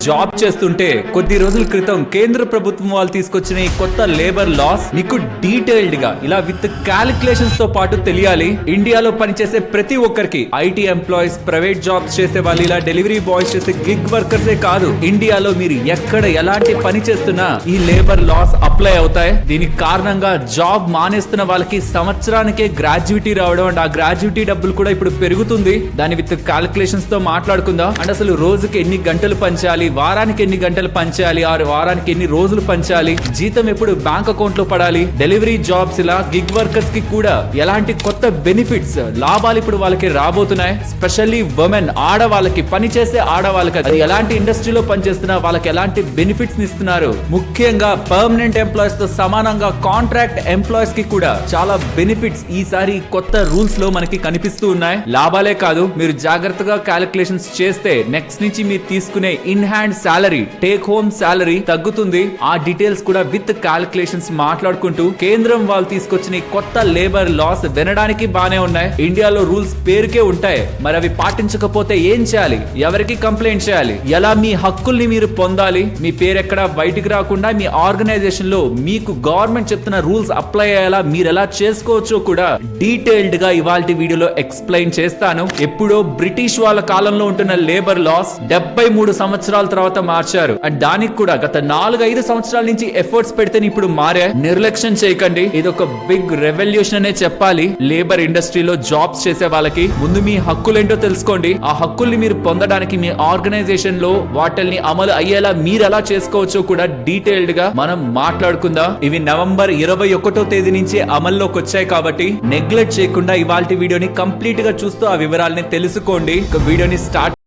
Job చేస్తుంటే కొద్ది రోజుల క్రితం కేంద్ర ప్రభుత్వం వాళ్ళు తీసుకొచ్చిన ఈ కొత్త లేబర్ లాస్ మీకు డీటెయిల్డ్ గా ఇలా విత్ క్యాలిక్యులేషన్స్ తో పాటు తెలియాలి. ఇండియాలో పనిచేసే ప్రతి ఒక్కరికి ఐటీ ఎంప్లాయీస్, ప్రైవేట్ జాబ్స్ చేసే వాళ్ళు, ఇలా డెలివరీ బాయ్స్ చేసే గిగ్ వర్కర్సే కాదు, ఇండియాలో మీరు ఎక్కడ ఎలాంటి పని చేస్తున్నా ఈ లేబర్ లాస్ అప్లై అవుతాయి. దీనికి కారణంగా జాబ్ మానేస్తున్న వాళ్ళకి సంవత్సరానికే గ్రాడ్యుయేటీ రావడం అండ్ ఆ గ్రాడ్యుయేటీ డబ్బులు కూడా ఇప్పుడు పెరుగుతుంది. దాని విత్ క్యాలిక్యులేషన్స్ తో మాట్లాడుకుందాం. అండ్ అసలు రోజుకి ఎన్ని గంటలు పనిచేయాలి, వారానికి ఎన్ని గంటలు పనిచేయాలి, వారానికి ఎన్ని రోజులు పనిచేయాలి, జీతం ఎప్పుడు బ్యాంక్ అకౌంట్ లో పడాలి, డెలివరీ జాబ్స్ ఇలా గిగ్ వర్కర్స్ కి కూడా ఎలాంటి కొత్త బెనిఫిట్స్, లాభాలు ఇప్పుడు వాళ్ళకి రాబోతున్నాయి. స్పెషల్లీ ఉమెన్, ఆడవాళ్ళకి, పని చేసే ఆడవాళ్ళకి, అది ఎలాంటి ఇండస్ట్రీలో పనిచేస్తున్నా వాళ్ళకి ఎలాంటి బెనిఫిట్స్ ఇస్తున్నారు. ముఖ్యంగా పర్మనెంట్ ఎంప్లాయీస్ తో సమానంగా కాంట్రాక్ట్ ఎంప్లాయీస్ కి కూడా చాలా బెనిఫిట్స్ ఈసారి కొత్త రూల్స్ లో మనకి కనిపిస్తూ ఉన్నాయి. లాభాలే కాదు, మీరు జాగ్రత్తగా క్యాలిక్యులేషన్స్ చేస్తే నెక్స్ట్ నుంచి మీరు తీసుకునే in hand salary, take home salary తగ్గుతుంది. ఆ డీటెయిల్స్ కూడా విత్ క్యాలిక్యులేషన్స్ మాట్లాడుకుంటూ కేంద్రం వాళ్ళు తీసుకొచ్చిన కొత్త లేబర్ లాస్ వినడానికి బానే ఉన్నాయి. ఇండియాలో రూల్స్ పేరుకే ఉంటాయి, మరి అవి పాటించకపోతే ఏం చేయాలి, ఎవరికి కంప్లైంట్ చేయాలి, ఎలా మీ హక్కుల్ని మీరు పొందాలి, మీ పేరు ఎక్కడ బయటికి రాకుండా మీ ఆర్గనైజేషన్ లో మీకు గవర్నమెంట్ చెప్తున్న రూల్స్ అప్లై అయ్యేలా మీరు ఎలా చేసుకోవచ్చో కూడా డీటెయిల్డ్ గా ఇవాల్టి వీడియోలో ఎక్స్ప్లెయిన్ చేస్తాను. ఎప్పుడో బ్రిటిష్ వాళ్ళ కాలంలో ఉంటున్న లేబర్ లాస్ 73 సంవత్సరాల తర్వాత మార్చారు. అండ్ దానికి కూడా గత 4-5 సంవత్సరాల నుంచి ఎఫర్ట్స్ పెడితే ఇప్పుడు మారే. నిర్లక్ష్యం చేయకండి, ఇది ఒక బిగ్ రెవల్యూషన్ అనే చెప్పాలి. లేబర్ ఇండస్ట్రీలో జాబ్స్ చేసే వాళ్ళకి ముందు మీ హక్కులేంటో తెలుసుకోండి. ఆ హక్కుల్ని మీరు పొందడానికి మీ ఆర్గనైజేషన్ లో వాటిల్ని అమలు అయ్యేలా మీరు ఎలా చేసుకోవచ్చో కూడా డీటెయిల్డ్ గా మనం మాట్లాడుకుందాం. ఇవి నవంబర్ 21వ తేదీ నుంచి అమల్లోకి వచ్చాయి కాబట్టి నెగ్లెక్ట్ చేయకుండా ఇవాల్టి వీడియోని కంప్లీట్ గా చూస్తూ ఆ వివరాలని తెలుసుకోండి. వీడియోని స్టార్ట్